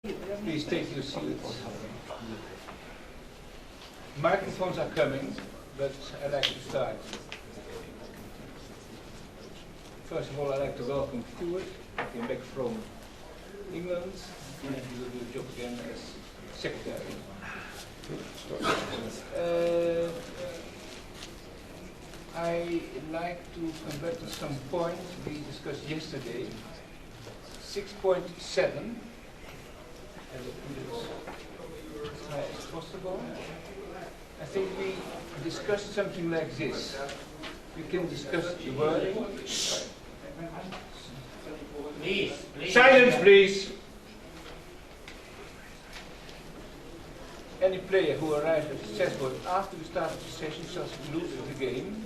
Please take your seats. Microphones are coming, but I'd like to start. First of all, I'd like to welcome Stuart. He came back from England, and he will do the job again as secretary. I'd like to come back to some points we discussed yesterday. 6.7. As high as possible. I think we discussed something like this. We can discuss the wording. Please. Silence, please. Any player who arrives at the chessboard after the start of the session shall lose the game,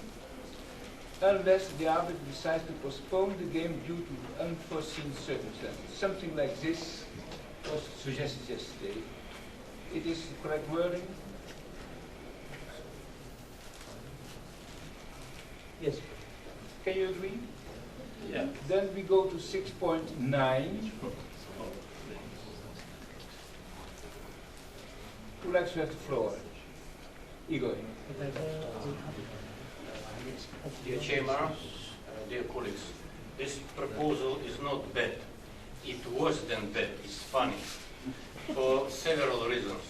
unless the arbiter decides to postpone the game due to unforeseen circumstances. Something like this was suggested yesterday. It is the correct wording? Yes. Can you agree? Yeah. Then we go to 6.9. Who likes to have the floor? Igor. Dear Chairman, dear colleagues, this proposal is not bad. It worse than bad. It's funny for several reasons.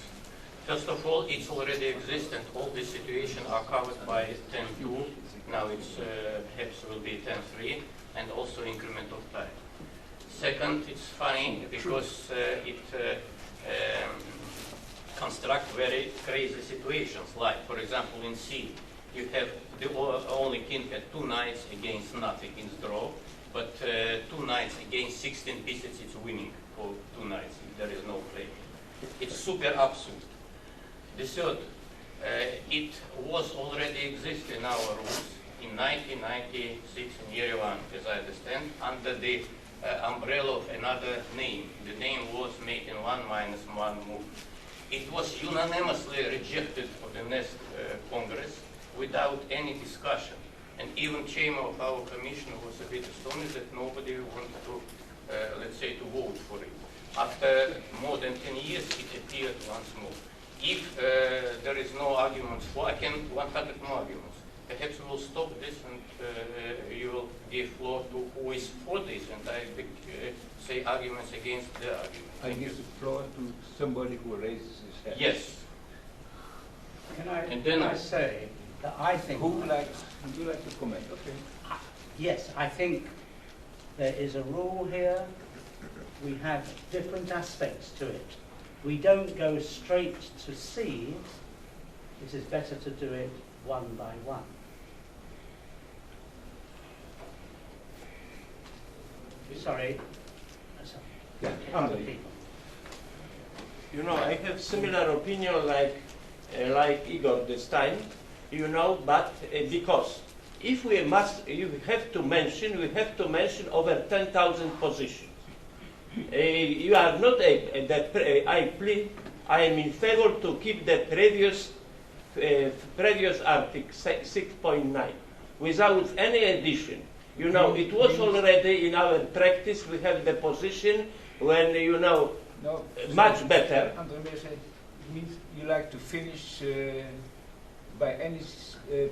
First of all, it's already existent. All these situations are covered by 10.2. Now it's perhaps will be 10.3, and also increment of time. Second, it's funny because it constructs very crazy situations. Like, for example, in C, you have the only king at 2 knights against nothing in draw, but 2 knights against 16 pieces, it's winning for 2 knights if there is no play. It's super absurd. The third, it was already exist in our rules in 1996 in Yerevan, as I understand, under the umbrella of another name. The name was made in 1-1 move. It was unanimously rejected for the next Congress without any discussion. And even chairman of our commission was a bit astonished that nobody wanted to, let's say, to vote for it. After more than 10 years, it appeared once more. If there is no arguments for, I can 100 more arguments. Perhaps we will stop this and you will give floor to who is for this, and I say arguments against the argument. I give the floor to somebody who raises his hand. Yes. Can I, and then I say that I think... Would you like to comment? Okay. Yes, I think there is a rule here. We have different aspects to it. We don't go straight to C. It is better to do it one by one. Sorry. Yeah. Other people. You know, I have similar opinion like Igor this time, you know, but because if we must, we have to mention over 10,000 positions. You are not I am in favor to keep the previous article 6.9 without any addition. You know, it was already in our practice. We have the position when, you know, much better. It means you like to finish by any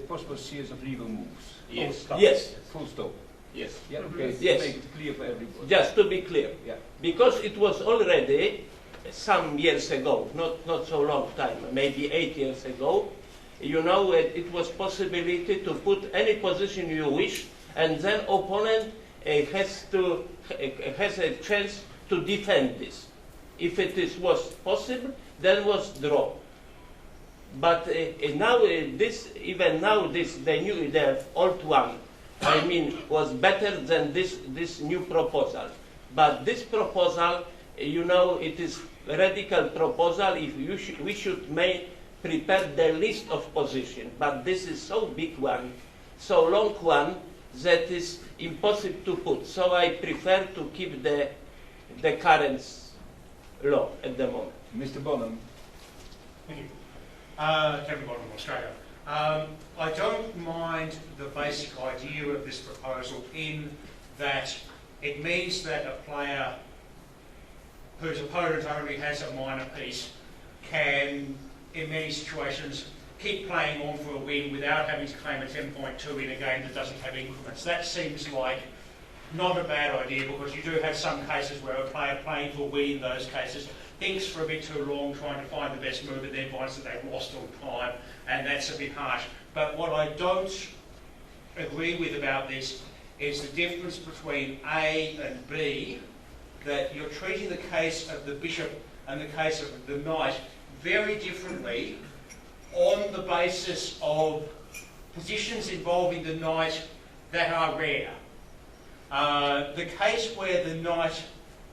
possible series of legal moves. Yes. Full Yes. Full stop. Yes. Yeah. Okay. Yes. Make it clear for everybody. Just to be clear. Yeah. Because it was already some years ago, not so long time, maybe 8 years ago. You know, it was possibility to put any position you wish, and then opponent has a chance to defend this. If it was possible, then was draw. But now the old one, I mean, was better than this new proposal. But this proposal, you know, it is a radical proposal. If we should prepare the list of positions. But this is so big one, so long one, that is impossible to put. So I prefer to keep the current law at the moment. Mr. Bonham. Thank you. Kevin Bonham, Australia. I don't mind the basic idea of this proposal in that it means that a player whose opponent only has a minor piece can, in many situations, keep playing on for a win without having to claim a 10.2 in a game that doesn't have increments. That seems like not a bad idea, because you do have some cases where a player playing for a win in those cases thinks for a bit too long trying to find the best move and then finds that they've lost on time, and that's a bit harsh. But what I don't agree with about this is the difference between A and B, that you're treating the case of the bishop and the case of the knight very differently on the basis of positions involving the knight that are rare. The case where the knight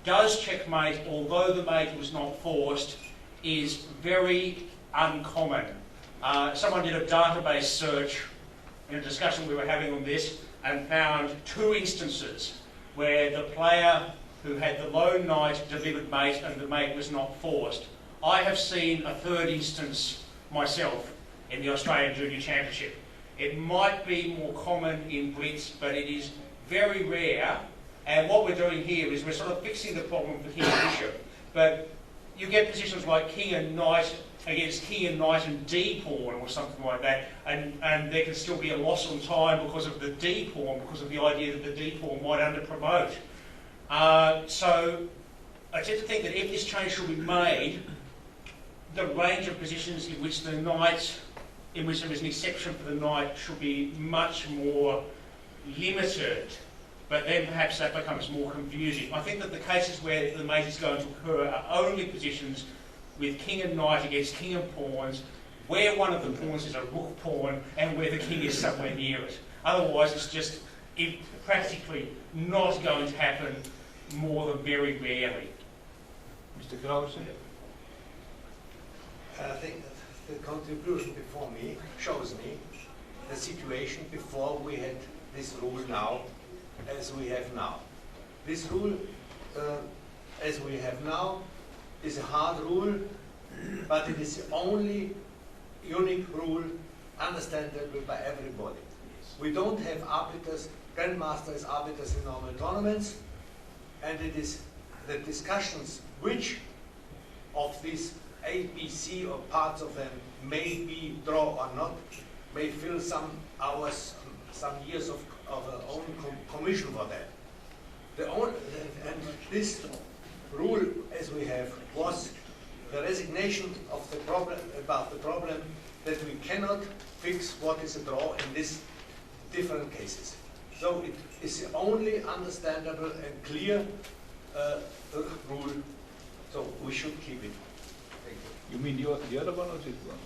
does checkmate, although the mate was not forced, is very uncommon. Someone did a database search in a discussion we were having on this and found 2 instances where the player who had the lone knight delivered mate and the mate was not forced. I have seen a 3rd instance myself in the Australian Junior Championship. It might be more common in Blitz, but it is very rare. And what we're doing here is we're sort of fixing the problem for king and bishop. But you get positions like king and knight against king and knight and d pawn or something like that, and there can still be a loss on time because of the d pawn, because of the idea that the d pawn might under-promote. So I tend to think that if this change should be made, the range of positions in which the knight, in which there is an exception for the knight, should be much more limited. But then perhaps that becomes more confusing. I think that the cases where the mate is going to occur are only positions with king and knight against king and pawns, where one of the pawns is a rook pawn and where the king is somewhere near it. Otherwise, it's just practically not going to happen more than very rarely. Mr. Krause? I think that the contribution before me shows me the situation before we had this rule now as we have now. This rule as we have now is a hard rule, but it is the only unique rule understandable by everybody. We don't have arbiters, grandmasters, arbiters in normal tournaments, and it is the discussions which of these A, B, C or parts of them may be draw or not, may fill some hours, some years of own commission for that. And this rule, as we have, was the resignation of the problem, about the problem that we cannot fix what is a draw in these different cases. So it is the only understandable and clear rule, so we should keep it. Thank you. You mean the other one or this one?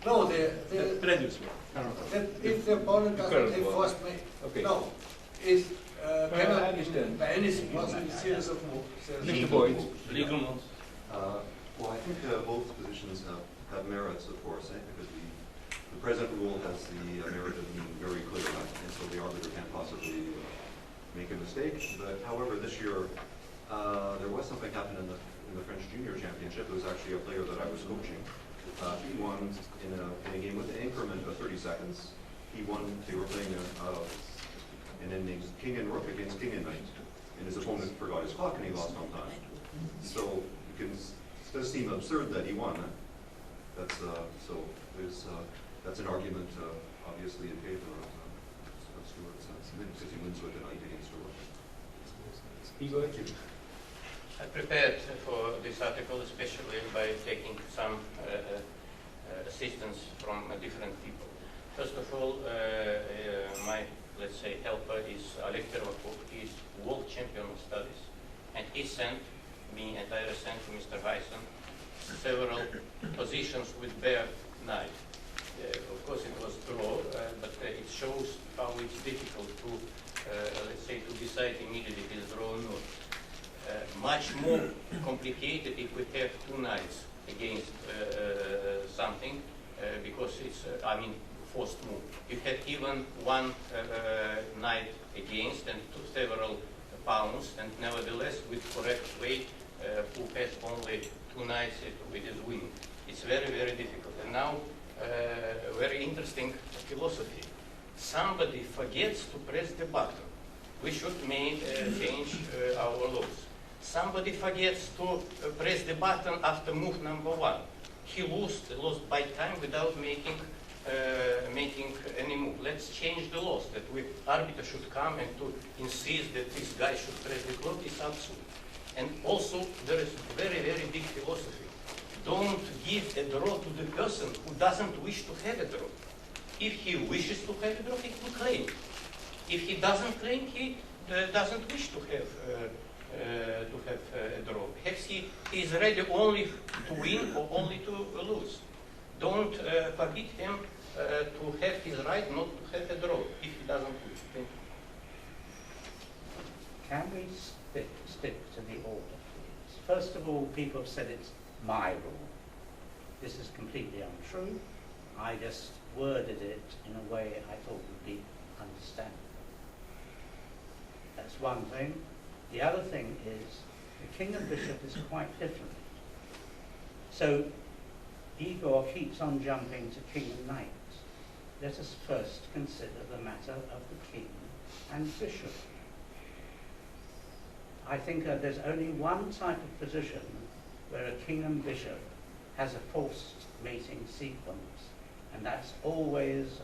No, The previous one. if the opponent doesn't have forced me, Okay. no, it I cannot understand. by any series of moves. Mr. Boyd. Legal notes. Well, I think both positions have merits, of course, because the present rule has the merit of being very clear, and so the arbiter can't possibly make a mistake. But however, this year there was something happened in the French Junior Championship. It was actually a player that I was coaching. He won in a game with an increment of 30 seconds. He won. They were playing an ending king and rook against king and knight, and his opponent forgot his clock and he lost on time. So it does seem absurd that he won. That's so there's that's an argument obviously in favor of Stuart's because he wins with a knight against a rook. Igor? I prepared for this article especially by taking some assistance from different people. First of all, my, let's say, helper is Oleg Pervakov. He is world champion of studies. And he sent me, and I sent to Mr. Heisen, several positions with bare knight. Of course, it was draw, but it shows how it's difficult to, let's say, to decide immediately if it's draw or not. Much more complicated if we have two knights against something, because it's, I mean, forced move. You have even one knight against and several pawns, and nevertheless, with correct way, who has only two knights, it is winning. It's very, very difficult. And now, very interesting philosophy. Somebody forgets to press the button. We should change our laws. Somebody forgets to press the button after move number 1. He lost by time without making any move. Let's change the laws that arbiter should come and to insist that this guy should press the clock is absurd. And also there is very, very big philosophy. Don't give a draw to the person who doesn't wish to have a draw. If he wishes to have a draw, he will claim. If he doesn't claim, he doesn't wish to have a draw. Perhaps he is ready only to win or only to lose. Don't forbid him to have his right not to have a draw if he doesn't wish. Thank you. Can we stick to the order, please? First of all, people have said it's my rule. This is completely untrue. I just worded it in a way I thought would be understandable. That's one thing. The other thing is the king and bishop is quite different. So Igor keeps on jumping to king and knight. Let us first consider the matter of the king and bishop. I think there's only one type of position where a king and bishop has a forced mating sequence, and that's always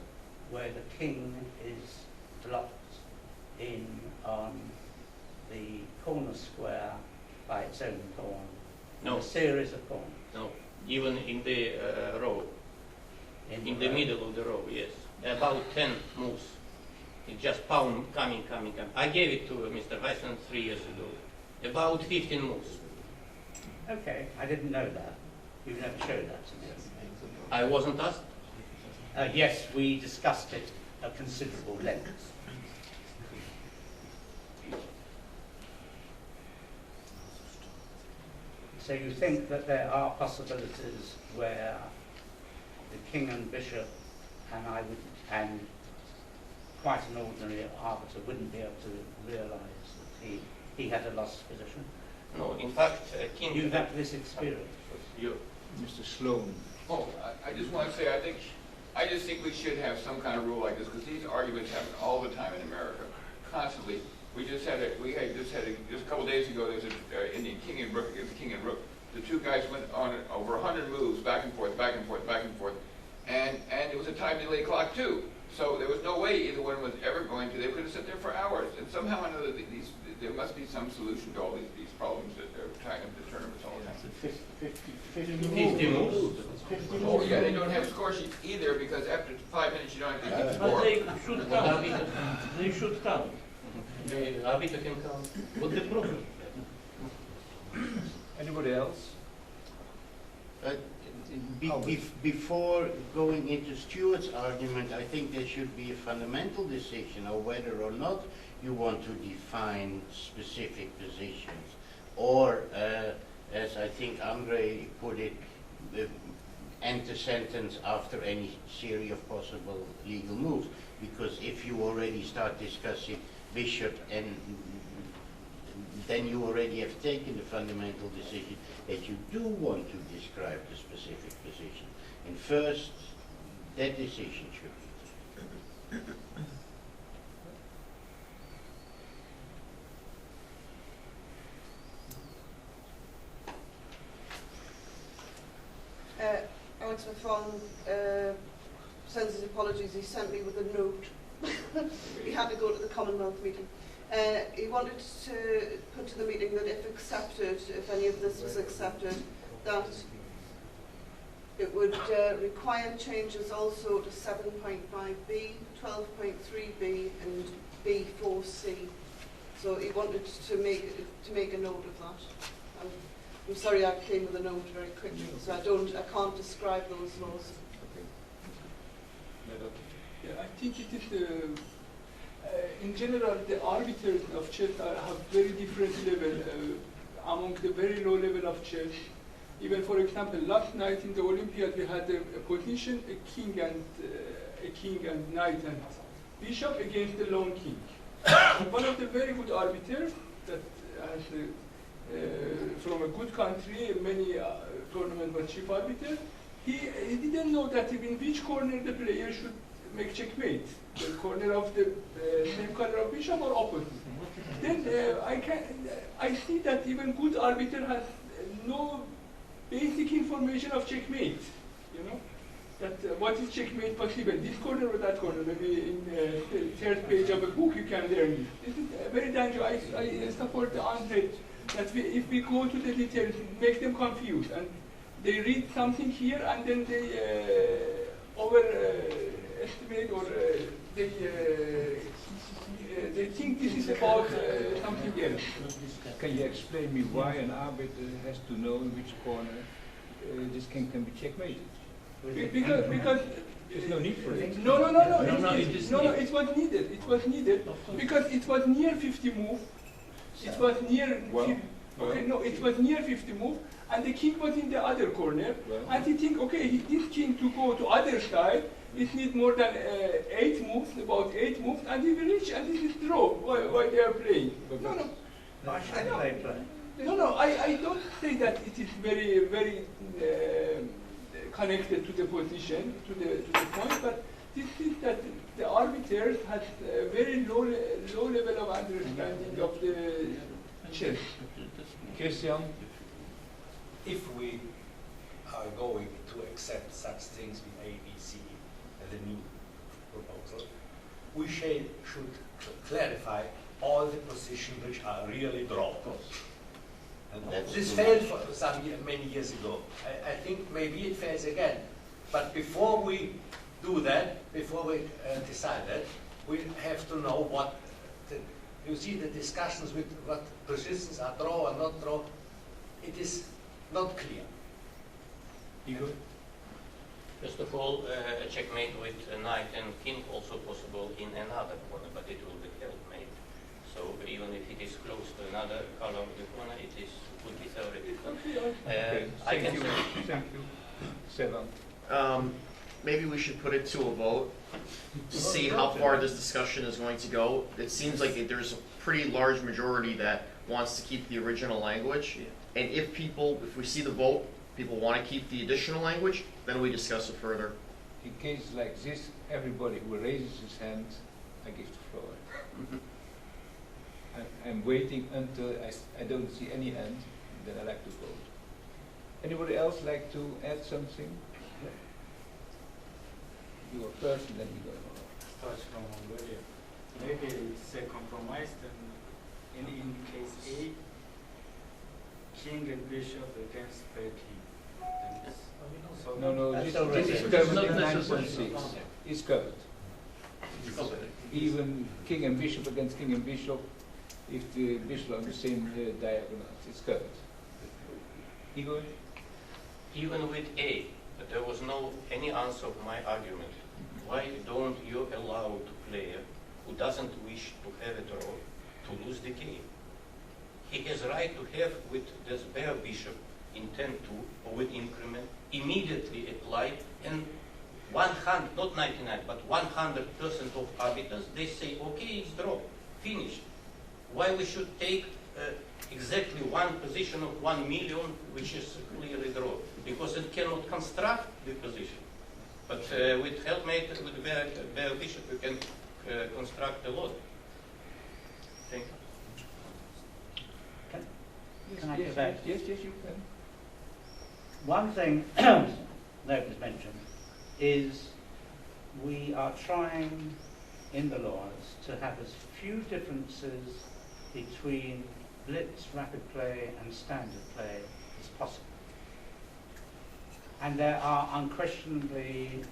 where the king is blocked in on the corner square by its own pawn. No. A series of pawns. No, even in the row. In the middle of the row, yes. About 10 moves. It's just pawn coming. I gave it to Mr. Weissman 3 years ago. About 15 moves. Okay, I didn't know that. You've never showed that to me. I wasn't asked. Yes, we discussed it at considerable length. So you think that there are possibilities where the king and bishop and quite an ordinary arbiter wouldn't be able to realise that he had a lost position? No, in fact, king... You have this experience. You. Mr. Sloan. Oh, I just want to say, I just think we should have some kind of rule like this, because these arguments happen all the time in America, constantly. Just a couple days ago, there was an Indian king and rook against king and rook. The two guys went on over 100 moves, back and forth, and it was a time delay clock too. So there was no way either one was ever going to. They could have sat there for hours, and somehow or another, there must be some solution to all these problems that they're tying up the tournaments all the time. 50 moves. Oh yeah, they don't have score sheets either, because after 5 minutes you don't have to keep But score. they should count. They should count. The arbiter can count. What's the problem? Anybody else? Before going into Stuart's argument, I think there should be a fundamental decision of whether or not you want to define specific positions, or, as I think Andre put it, end the sentence after any series of possible legal moves. Because if you already start discussing bishop, and then you already have taken the fundamental decision that you do want to describe the specific position. And first, that decision should be taken. Alex McFarlane sends his apologies. He sent me with a note. He had to go to the Commonwealth meeting. He wanted to put to the meeting that if accepted, if any of this was accepted, that it would require changes also to 7.5b, 12.3b and B4c. So he wanted to make a note of that. I'm sorry I came with a note very quickly, so I can't describe those laws. Yeah, I think it is in general the arbiters of chess have very different level among the very low level of chess. Even for example, last night in the Olympiad we had a position a king and knight and bishop against the lone king. One of the very good arbiters that has from a good country, many tournament was chief arbiter. He didn't know that in which corner the player should make checkmate, the corner of the same color of bishop or opposite. then I see that even good arbiter has no basic information of checkmate. You know, that what is checkmate possible? This corner or that corner? Maybe in the third page of a book you can learn it. This is very dangerous. I support the Andre that if we go to the details, make them confused, and they read something here and then they overestimate or they think this is about something else. Can you explain me why an arbiter has to know in which corner this king can be checkmated? Because there's no need for it. No, it was needed. It was needed because it was near 50 move. It was near. It was near 50 move, and the king was in the other corner. And he think, okay, this king to go to other side, it needs more than 8 moves, about 8 moves, and he will reach, and this is draw. Why they are playing? No, I don't say that it is very, very connected to the position, to the point, but this is that the arbiters has a very low level of understanding of the chess. Christian? If we are going to accept such things with ABC as a new proposal, we should clarify all the positions which are really drawn. And this failed for many years ago. I think maybe it fails again. But before we do that, before we decide that, we have to know what you see the discussions with what positions are draw or not draw. It is not clear. Igor? First of all, a checkmate with a knight and king also possible in another corner, but it will be helpmate. So even if it is close to another color of the corner, would be theoretical. Thank you. Seven. Maybe we should put it to a vote to see how far this discussion is going to go. It seems like there's a pretty large majority that wants to keep the original language. And if we see the vote, people want to keep the additional language, then we discuss it further. In cases like this, everybody who raises his hand, I give the floor. I'm waiting until I don't see any hand, then I like to vote. Anybody else like to add something? You are first and then you go. Starts from Mongolia. Maybe it's a compromise, then in case A, king and bishop against pair king. No, this is covered in 9.6. It's covered. Even king and bishop against king and bishop, if the bishop on the same diagonal, it's covered. Igor? Even with A, but there was any answer of my argument. Why don't you allow the player who doesn't wish to have a draw to lose the game? He has right to have with this bare bishop in 10-2 or with increment immediately apply, and 100, not 99, but 100% of arbiters, they say, okay, it's draw, finished. Why we should take exactly one position of 1 million, which is clearly draw? Because it cannot construct the position. But with helpmate, with bare bishop, you can construct a lot. Thank you. Can I go back? Yes, you can. One thing that was mentioned is we are trying in the laws to have as few differences between blitz, rapid play and standard play as possible. And there are unquestionably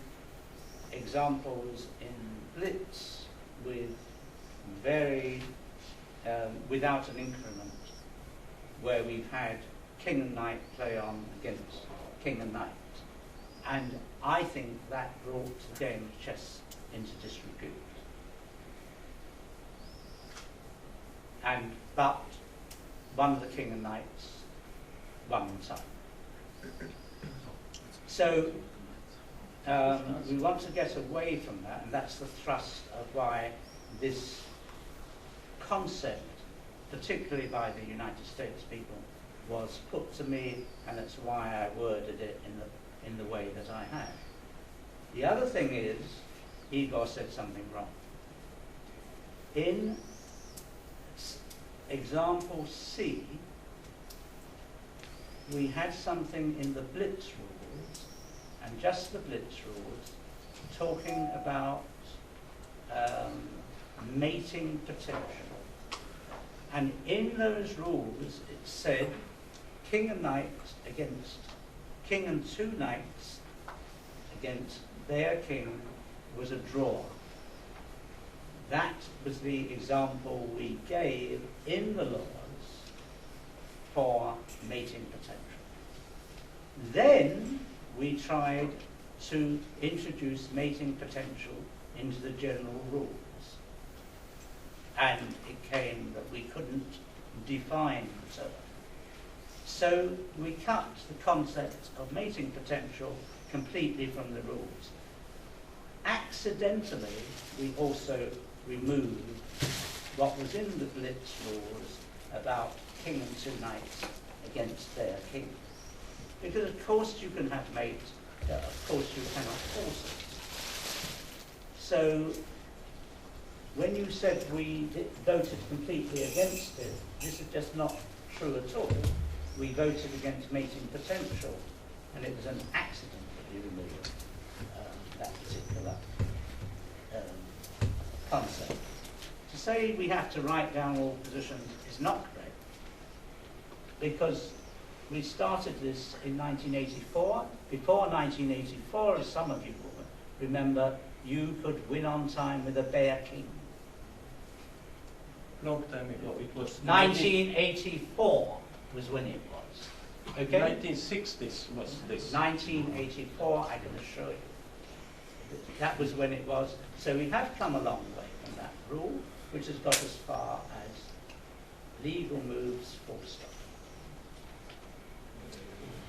examples in blitz with without an increment, where we've had king and knight play on against king and knight. And I think that brought the game of chess into disrepute. But one of the king and knights won inside. So we want to get away from that, and that's the thrust of why this concept, particularly by the United States people, was put to me, and that's why I worded it in the way that I have. The other thing is, Igor said something wrong. In example C, we had something in the Blitz rules, and just the Blitz rules, talking about mating potential. And in those rules, it said king and knight against king and two knights against their king was a draw. That was the example we gave in the laws for mating potential. Then we tried to introduce mating potential into the general rules. And it came that we couldn't define the term. So we cut the concept of mating potential completely from the rules. Accidentally, we also removed what was in the Blitz rules about king and two knights against their king. Because of course you can have mates, of course you cannot force it. So when you said we voted completely against it, this is just not true at all. We voted against mating potential, and it was an accident that we removed that particular concept. To say we have to write down all positions is not correct, because we started this in 1984. Before 1984, as some of you will remember, you could win on time with a bare king. Long time ago, it was 1984 was when it was. Okay? 1960s was this. 1984, I can assure you. That was when it was. So we have come a long way from that rule, which has got as far as legal moves, full stop.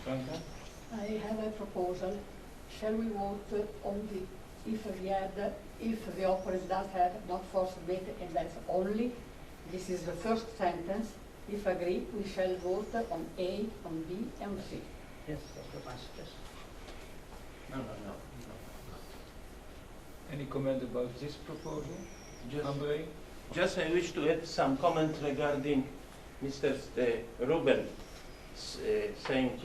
Franca? I have a proposal. Shall we vote only if the opponent does have not forced mate, and that's only? This is the first sentence. If agree, we shall vote on A, on B, and on C. Yes, that's what I suggest. No. Any comment about this proposal? Just I wish to add some comment regarding Mr. Ruben saying,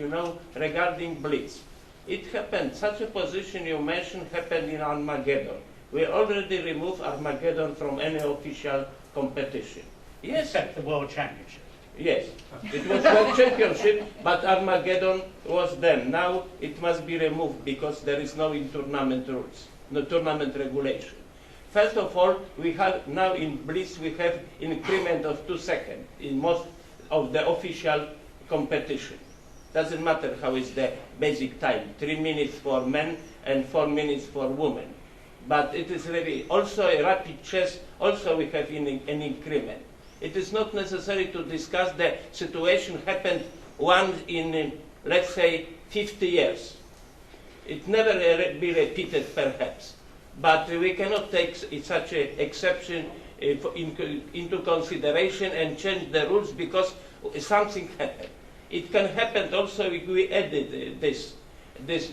regarding Blitz. It happened, such a position you mentioned happened in Armageddon. We already removed Armageddon from any official competition. Yes. Except the World Championship. Yes, it was World Championship, but Armageddon was then. Now it must be removed because there is no in-tournament rules, no tournament regulation. First of all, we have now in Blitz we have increment of 2 seconds in most of the official competition. Doesn't matter how is the basic time, 3 minutes for men and 4 minutes for women. But it is really also a rapid chess, also we have an increment. It is not necessary to discuss the situation happened once in, let's say, 50 years. It never be repeated perhaps. But we cannot take such an exception into consideration and change the rules because something happened. It can happen also if we added this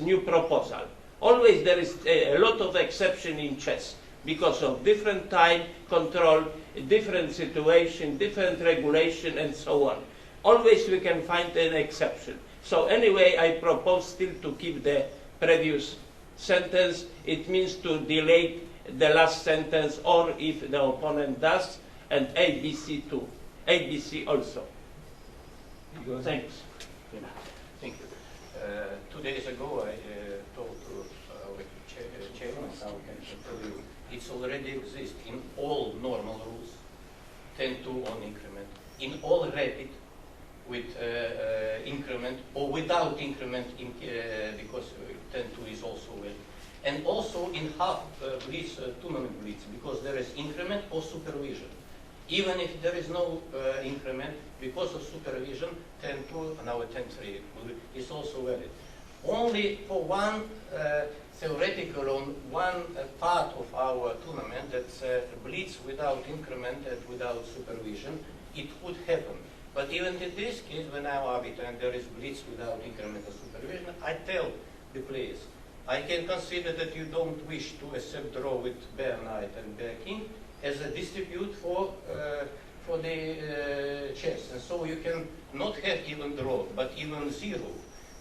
new proposal. Always there is a lot of exception in chess because of different time control, different situation, different regulation, and so on. Always we can find an exception. So anyway, I propose still to keep the previous sentence. It means to delete the last sentence, or if the opponent does, and ABC too. ABC also. Thanks. Thank you. 2 days ago, I told to our chairman, I can tell you, it's already exists in all normal rules, 10-2 on increment, in all rapid with increment or without increment because 10-2 is also well. And also in half blitz, tournament blitz, because there is increment or supervision. Even if there is no increment, because of supervision, 10-2 and our 10-3 is also valid. Only for one theoretical on one part of our tournament, that's blitz without increment and without supervision, it could happen. But even in this case, when I'm arbiter and there is blitz without increment or supervision, I tell the players, I can consider that you don't wish to accept draw with bare knight and bare king as a dispute for for the chess. And so you can not have even draw, but even zero.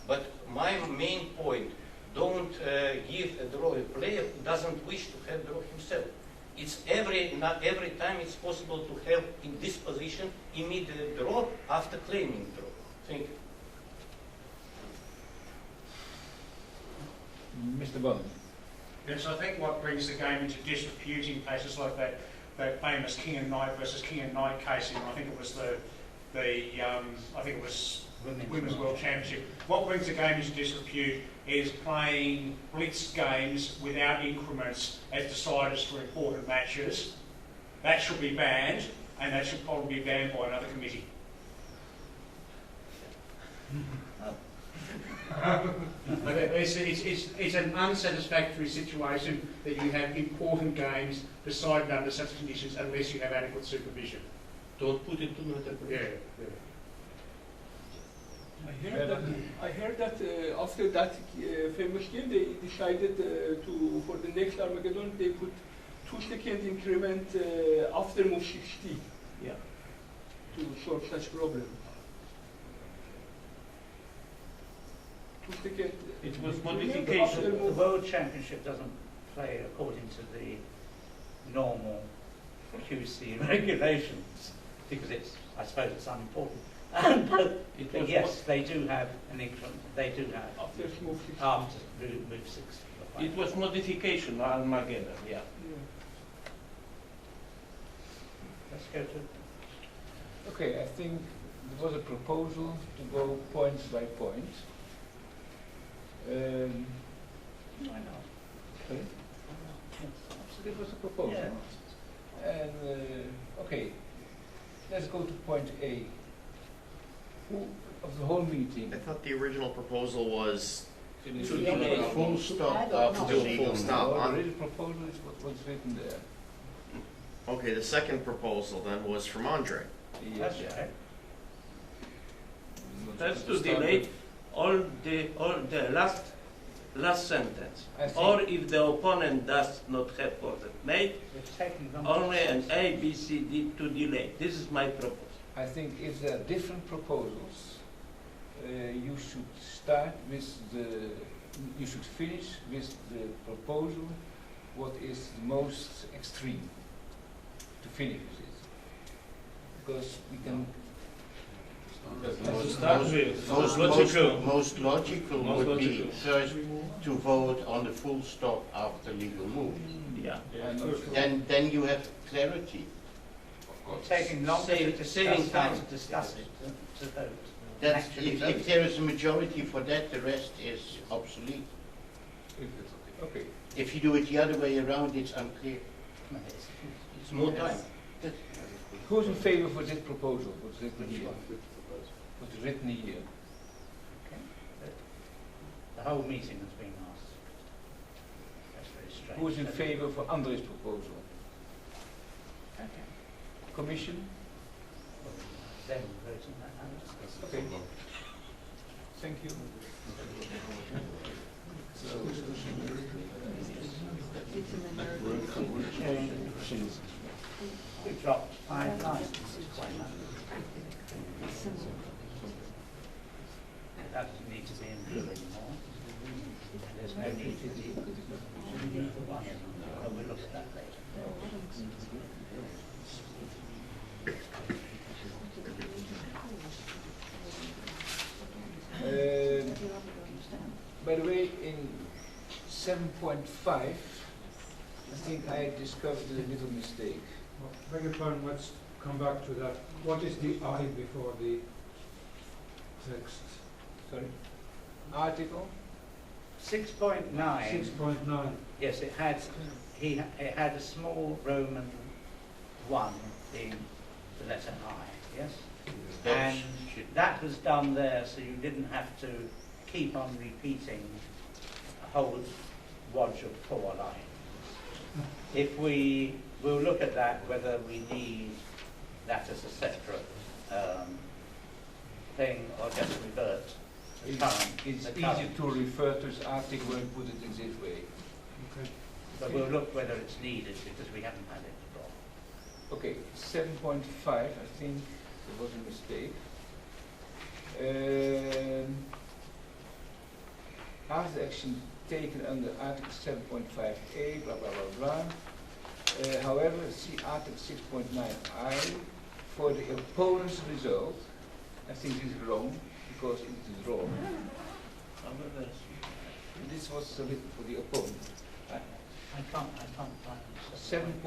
But my main point, don't give a draw a player who doesn't wish to have draw himself. It's not every time it's possible to have in this position immediate draw after claiming draw. Thank you. Mr. Bond. Yes, I think what brings the game into disrepute in cases like that famous King and Knight versus King and Knight case in, I think it was I think it was Women's World Championship. What brings the game into disrepute is playing blitz games without increments as deciders for important matches. That should be banned, and that should probably be banned by another committee. But it's an unsatisfactory situation that you have important games decided under such conditions unless you have adequate supervision. Don't put it to another committee. Yeah. I heard that after that famous game, they decided for the next Armageddon, they put 2-second increment after move 60. Yeah. To solve such problem. 2-second. It was after modification. The move. World Championship doesn't play according to the normal QC regulations because I suppose it's unimportant. But yes, they do have an increment. They do have After move 60. after move 6. It was modification, Armageddon, yeah. Let's go to. Okay, I think there was a proposal to go point by point. Why not? Sorry? It was a proposal. Yeah. And okay, let's go to point A. Who of the whole meeting? I thought the original proposal was To delay full stop after Do a legal full stop. move. The original proposal is what's written there. okay. The second proposal then was from Andre. Yes. That's right. That's to delay all the last sentence. I think- Or if the opponent does not have coordinate made, It's taking them only an A, B, C, D to delay. This is my proposal. I think if there are different proposals, you should start with you should finish with the proposal what is the most extreme to finish with it. Because we can Most logical Most would be logical. first to vote on the full stop after legal move. Yeah. Then you have clarity. taking longer to discuss saving how time. to discuss it to vote. That's, Actually if vote. there is a majority for that, the rest is obsolete. okay. If you do it the other way around, it's unclear. It's more time. Who's in favor for this proposal? What's written here? What's written here? Okay. The whole meeting has been asked. That's very strange. Who's in favor for André's proposal? Okay. Commission? Then vote on that. Okay. Thank you. We dropped 5 lines. It's quite nice. That doesn't need to be in blue anymore. There's no need to be one. Oh, we'll look at that later. By the way, in 7.5, I think I discovered a little mistake. Beg your pardon, let's come back to that. What is the I before the text? Sorry? Article? 6.9. 6.9. Yes, it had a small Roman 1 being the letter I, yes? And that was done there so you didn't have to keep on repeating a whole wodge of 4 lines. If we'll look at that, whether we need that as a separate thing or just revert the current. It's the easier current. to refer to this article and put it in this way. Okay. But we'll look whether it's needed because we haven't had it before. Okay, 7.5, I think there was a mistake. After action taken under Article 7.5a, blah, blah, blah, blah. However, see Article 6.9i for the opponent's result. I think this is wrong, because it is wrong. This was written for the opponent. I can't find it. 7.